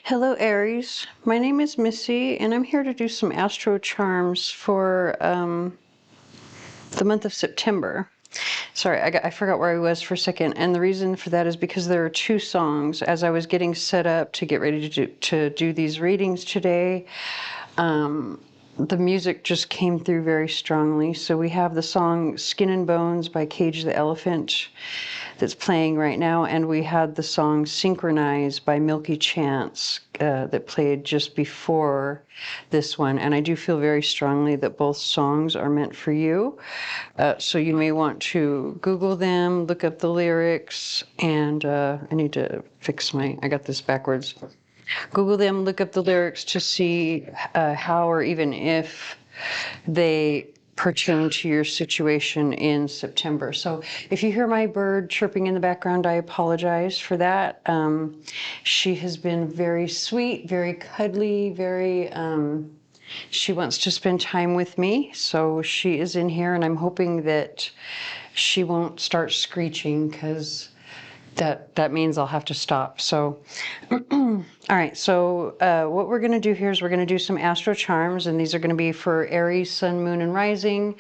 Hello, Aries. My name is Missy, and I'm here to do some AstroCharms for the month of September. Sorry, I forgot where I was for a second, and the reason for that is because there are two songs. As I was getting set up to get ready to do these readings today, the music just came through very strongly. So we have the song Skin and Bones by Cage the Elephant that's playing right now, and we had the song Synchronize by Milky Chance that played just before this one. And I do feel very strongly that both songs are meant for you. So you may want to Google them, look up the lyrics, and I need to fix I got this backwards. Google them, look up the lyrics to see how or even if they pertain to your situation in September. So if you hear my bird chirping in the background, I apologize for that. She has been very sweet, very cuddly, she wants to spend time with me. So she is in here, and I'm hoping that she won't start screeching because that means I'll have to stop. So, all right. So what we're going to do here is we're going to do some AstroCharms, and these are going to be for Aries, Sun, Moon, and Rising.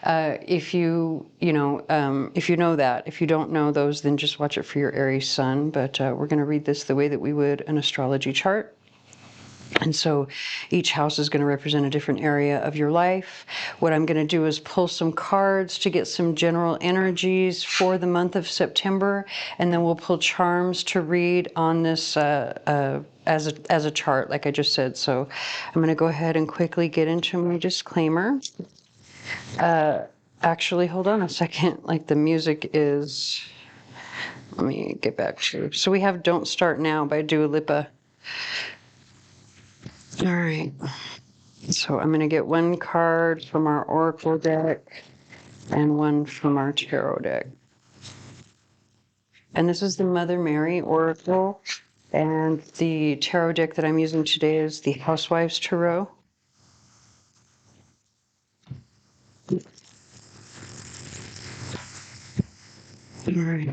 If you know that. If you don't know those, then just watch it for your Aries Sun. But we're going to read this the way that we would an astrology chart. And so each house is going to represent a different area of your life. What I'm going to do is pull some cards to get some general energies for the month of September, and then we'll pull charms to read on this as a chart, like I just said. So I'm going to go ahead and quickly get into my disclaimer. Actually, hold on a second. Like the music is, let me get back to. So we have Don't Start Now by Dua Lipa. All right, so I'm going to get one card from our Oracle deck and one from our Tarot deck. And this is the Mother Mary Oracle, and the Tarot deck that I'm using today is the Housewives Tarot. All right.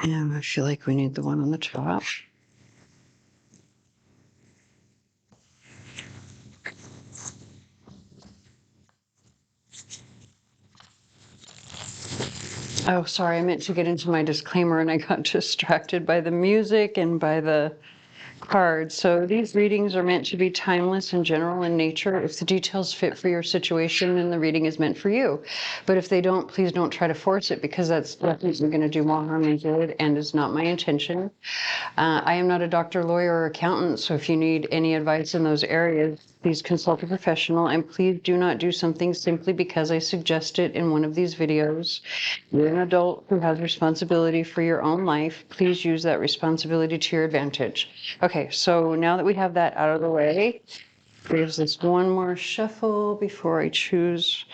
And I feel like we need the one on the top. Oh, sorry, I meant to get into my disclaimer and I got distracted by the music and by the cards. So these readings are meant to be timeless and general in nature. If the details fit for your situation, then the reading is meant for you. But if they don't, please don't try to force it, because that's definitely going to do more harm than good and is not my intention. I am not a doctor, lawyer, or accountant, so if you need any advice in those areas, please consult a professional, and please do not do something simply because I suggest it in one of these videos. You're an adult who has responsibility for your own life. Please use that responsibility to your advantage. Okay, so now that we have that out of the way, there's this one more shuffle before I choose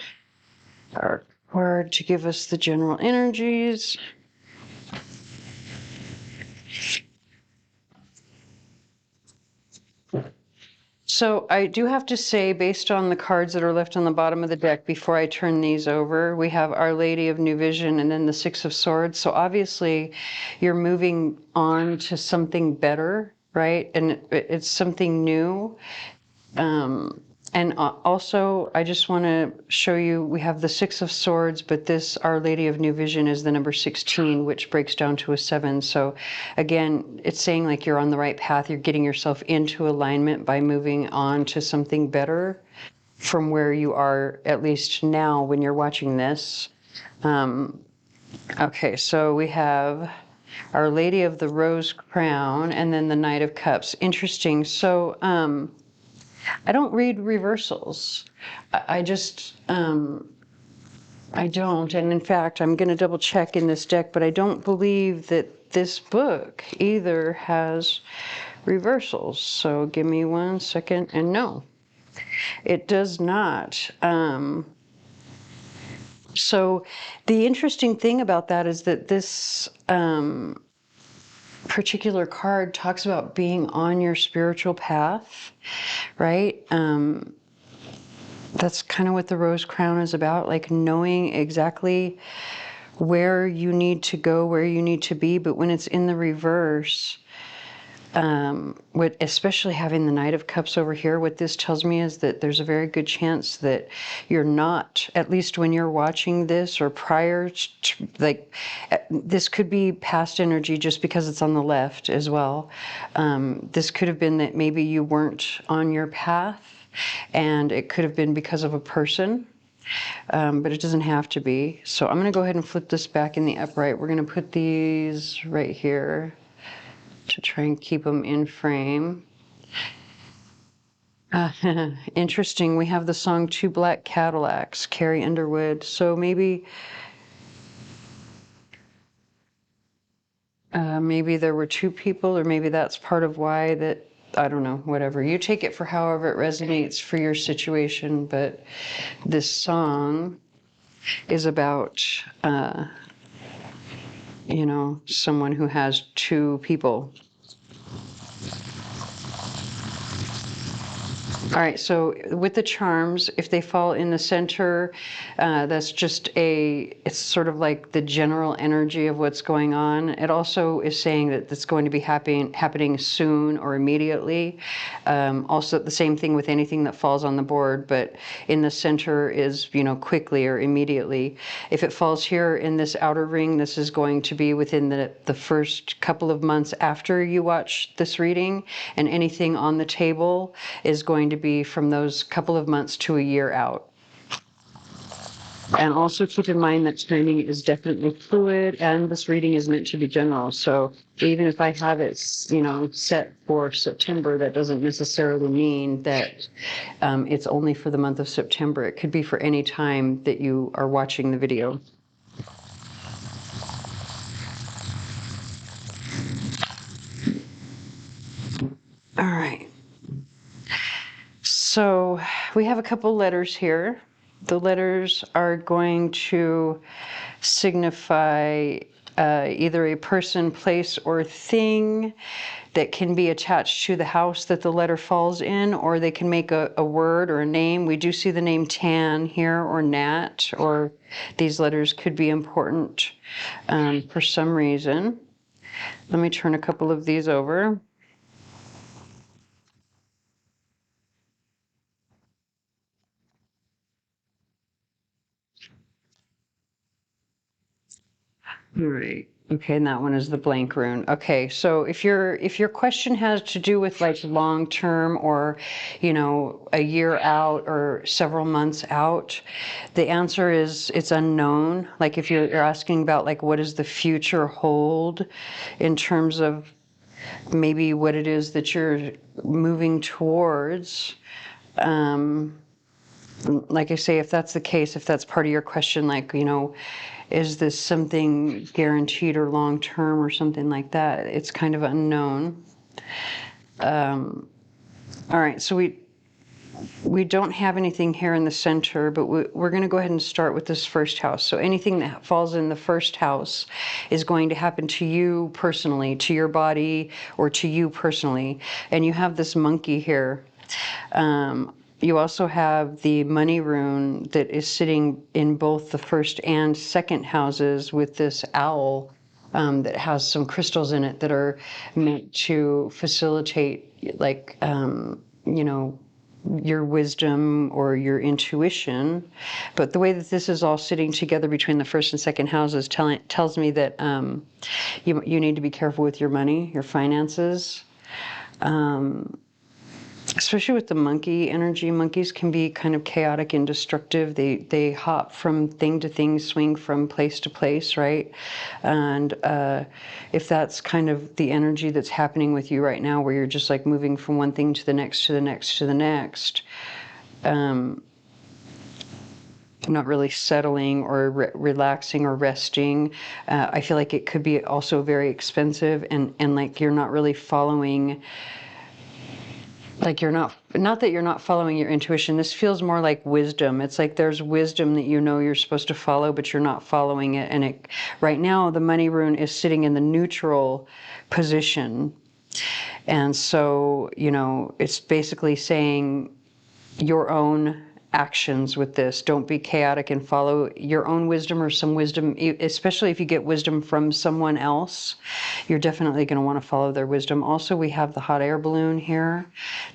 our card to give us the general energies. So I do have to say, based on the cards that are left on the bottom of the deck before I turn these over, we have Our Lady of New Vision and then the Six of Swords. So obviously you're moving on to something better, right? And it's something new. And also, I just want to show you, we have the Six of Swords, but this Our Lady of New Vision is the number 16, which breaks down to a 7. So again, it's saying like you're on the right path. You're getting yourself into alignment by moving on to something better from where you are, at least now when you're watching this. Okay, so we have Our Lady of the Rose Crown and then the Knight of Cups. Interesting. So, I don't read reversals. I just, I don't. And in fact, I'm going to double check in this deck, but I don't believe that this book either has reversals. So give me 1 second. And no, it does not. So the interesting thing about that is that this, particular card talks about being on your spiritual path, right? That's kind of what the Rose Crown is about, like knowing exactly where you need to go, where you need to be. But when it's in the reverse, especially having the Knight of Cups over here, what this tells me is that there's a very good chance that you're not, at least when you're watching this or prior to, like, this could be past energy just because it's on the left as well. This could have been that maybe you weren't on your path, and it could have been because of a person. But it doesn't have to be. So I'm going to go ahead and flip this back in the upright. We're going to put these right here to try and keep them in frame. Interesting. We have the song Two Black Cadillacs, Carrie Underwood. So maybe there were two people, or maybe that's part of why that, I don't know, whatever. You take it for however it resonates for your situation, but this song is about, you know, someone who has two people. All right, so with the charms, if they fall in the center, that's just it's sort of like the general energy of what's going on. It also is saying that it's going to be happening soon or immediately. Also, the same thing with anything that falls on the board, but in the center is, you know, quickly or immediately. If it falls here in this outer ring, this is going to be within the first couple of months after you watch this reading, and anything on the table is going to be from those couple of months to a year out. And also keep in mind that timing is definitely fluid, and this reading is meant to be general. So even if I have it, you know, set for September, that doesn't necessarily mean that it's only for the month of September. It could be for any time that you are watching the video. All right. So we have a couple letters here. The letters are going to signify either a person, place, or thing that can be attached to the house that the letter falls in, or they can make a word or a name. We do see the name Tan here, or Nat, or these letters could be important for some reason. Let me turn a couple of these over. All right. Okay, and that one is the blank rune. Okay, so if your question has to do with like long term, or, you know, a year out or several months out, the answer is it's unknown. Like if you're asking about like what does the future hold in terms of maybe what it is that you're moving towards. Like I say, if that's the case, if that's part of your question, like, you know, is this something guaranteed or long term or something like that? It's kind of unknown. All right, so we don't have anything here in the center, but we're going to go ahead and start with this first house. So anything that falls in the first house is going to happen to you personally, to your body, or to you personally. And you have this monkey here. You also have the money rune that is sitting in both the first and second houses with this owl that has some crystals in it that are meant to facilitate, like, you know, your wisdom or your intuition. But the way that this is all sitting together between the first and second houses tells me that you need to be careful with your money, your finances. Especially with the monkey energy. Monkeys can be kind of chaotic and destructive. They hop from thing to thing, swing from place to place, right? And if that's kind of the energy that's happening with you right now, where you're just like moving from one thing to the next, to the next, to the next, not really settling or relaxing or resting, I feel like it could be also very expensive, and like you're not really following. Like you're not that you're not following your intuition. This feels more like wisdom. It's like there's wisdom that you know you're supposed to follow, but you're not following it. And right now, the money rune is sitting in the neutral position. And so, you know, it's basically saying your own actions with this. Don't be chaotic and follow your own wisdom or some wisdom, especially if you get wisdom from someone else. You're definitely going to want to follow their wisdom. Also, we have the hot air balloon here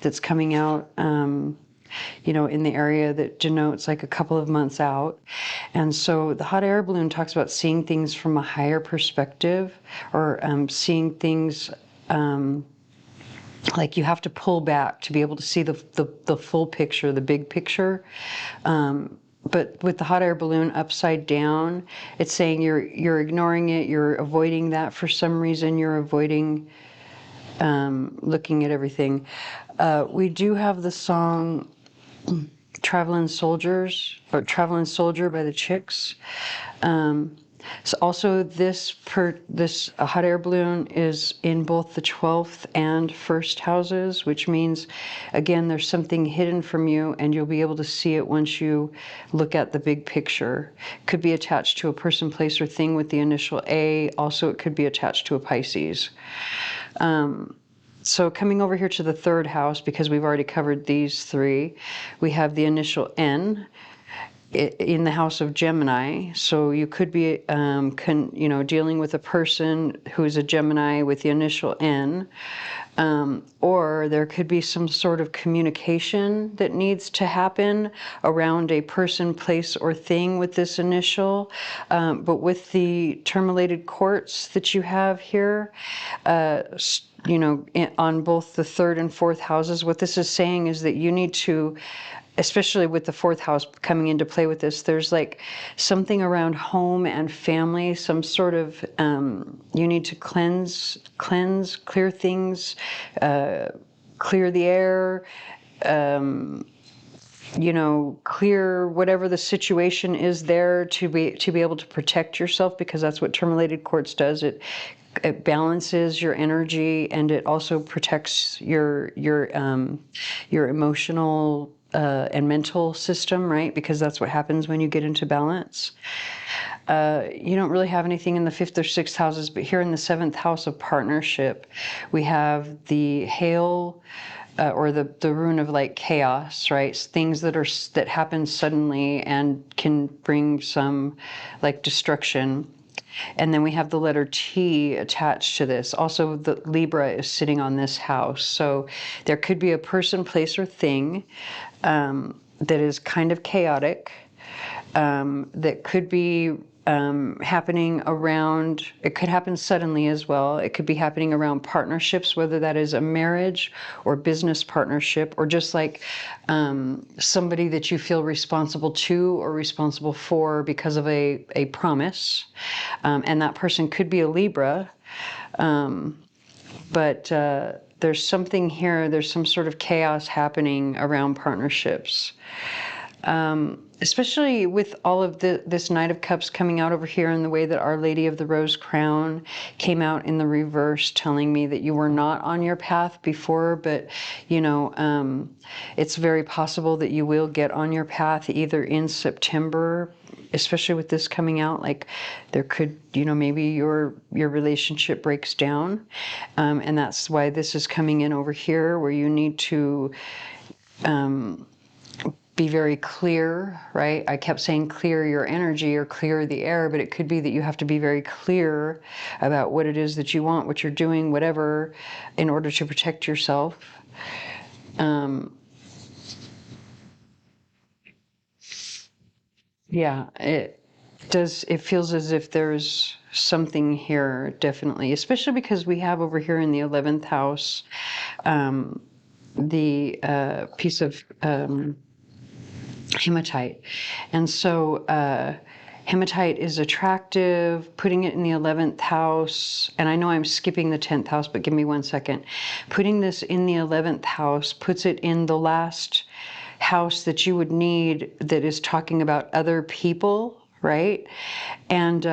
that's coming out, you know, in the area that denotes like a couple of months out. And so the hot air balloon talks about seeing things from a higher perspective, or seeing things like you have to pull back to be able to see the full picture, the big picture. But with the hot air balloon upside down, it's saying you're ignoring it, you're avoiding that for some reason, you're avoiding looking at everything. We do have the song Traveling Soldiers, or Traveling Soldier by the Chicks. So also this hot air balloon is in both the 12th and 1st houses, which means, again, there's something hidden from you and you'll be able to see it once you look at the big picture. Could be attached to a person, place, or thing with the initial A. Also, it could be attached to a Pisces. So coming over here to the 3rd house, because we've already covered these 3, we have the initial N in the house of Gemini. So you could be, you know, dealing with a person who's a Gemini with the initial N, or there could be some sort of communication that needs to happen around a person, place, or thing with this initial. But with the terminated quartz that you have here, you know, on both the 3rd and 4th houses, what this is saying is that you need to, especially with the 4th house coming into play with this, there's like something around home and family, some sort of, you need to cleanse, clear things, clear the air, you know, clear whatever the situation is there to be able to protect yourself, because that's what terminated quartz does. It balances your energy, and it also protects your emotional and mental system, right? Because that's what happens when you get into balance. You don't really have anything in the 5th or 6th houses, but here in the 7th house of partnership, we have the hail, or the rune of like chaos, right? Things that happen suddenly and can bring some like destruction. And then we have the letter T attached to this. Also, the Libra is sitting on this house. So there could be a person, place, or thing that is kind of chaotic, that could be happening around, it could happen suddenly as well. It could be happening around partnerships, whether that is a marriage or business partnership, or just like somebody that you feel responsible to or responsible for because of a promise. And that person could be a Libra, but there's something here, there's some sort of chaos happening around partnerships. Especially with all of this Knight of Cups coming out over here in the way that Our Lady of the Rose Crown came out in the reverse, telling me that you were not on your path before, but, you know, it's very possible that you will get on your path either in September, especially with this coming out. Like there could, you know, maybe your relationship breaks down, and that's why this is coming in over here, where you need to be very clear, right? I kept saying clear your energy or clear the air, but it could be that you have to be very clear about what it is that you want, what you're doing, whatever, in order to protect yourself. Yeah, it feels as if there's something here, definitely, especially because we have over here in the 11th house, the piece of hematite. And so hematite is attractive, putting it in the 11th house, and I know I'm skipping the 10th house, but give me 1 second. Putting this in the 11th house puts it in the last house that you would need, that is talking about other people, right? And,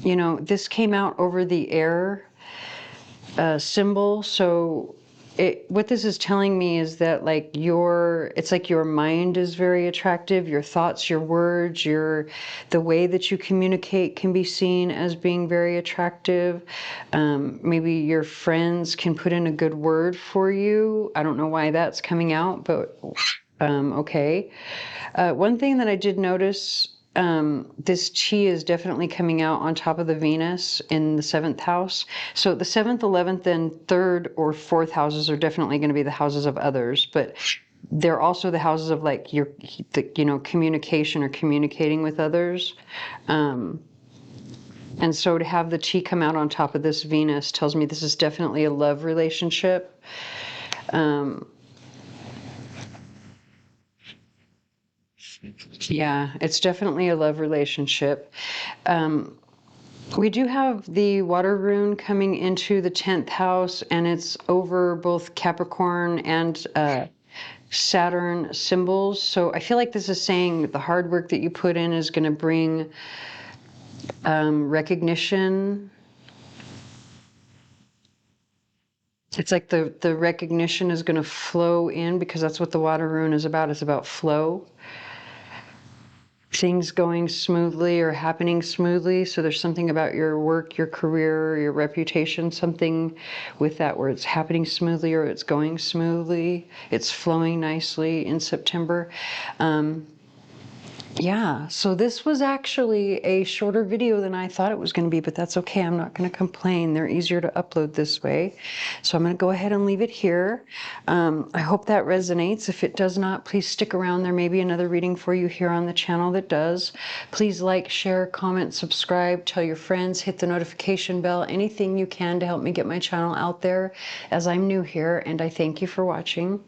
you know, this came out over the air symbol, so what this is telling me is that like it's like your mind is very attractive, your thoughts, your words, the way that you communicate can be seen as being very attractive. Maybe your friends can put in a good word for you. I don't know why that's coming out, but Okay. One thing that I did notice, this chi is definitely coming out on top of the Venus in the 7th house. So the 7th, 11th, and 3rd or 4th houses are definitely going to be the houses of others, but they're also the houses of like your, communication or communicating with others. And so to have the chi come out on top of this Venus tells me this is definitely a love relationship. Yeah, it's definitely a love relationship. We do have the water rune coming into the 10th house, and it's over both Capricorn and Saturn symbols. So I feel like this is saying the hard work that you put in is going to bring recognition. It's like the recognition is going to flow in, because that's what the water rune is about. It's about flow. Things going smoothly or happening smoothly. So there's something about your work, your career, your reputation, something with that where it's happening smoothly or it's going smoothly. It's flowing nicely in September. Yeah, so this was actually a shorter video than I thought it was going to be, but that's okay. I'm not going to complain. They're easier to upload this way. So I'm going to go ahead and leave it here. I hope that resonates. If it does not, please stick around. There may be another reading for you here on the channel that does. Please like, share, comment, subscribe, tell your friends, hit the notification bell, anything you can to help me get my channel out there, as I'm new here, and I thank you for watching.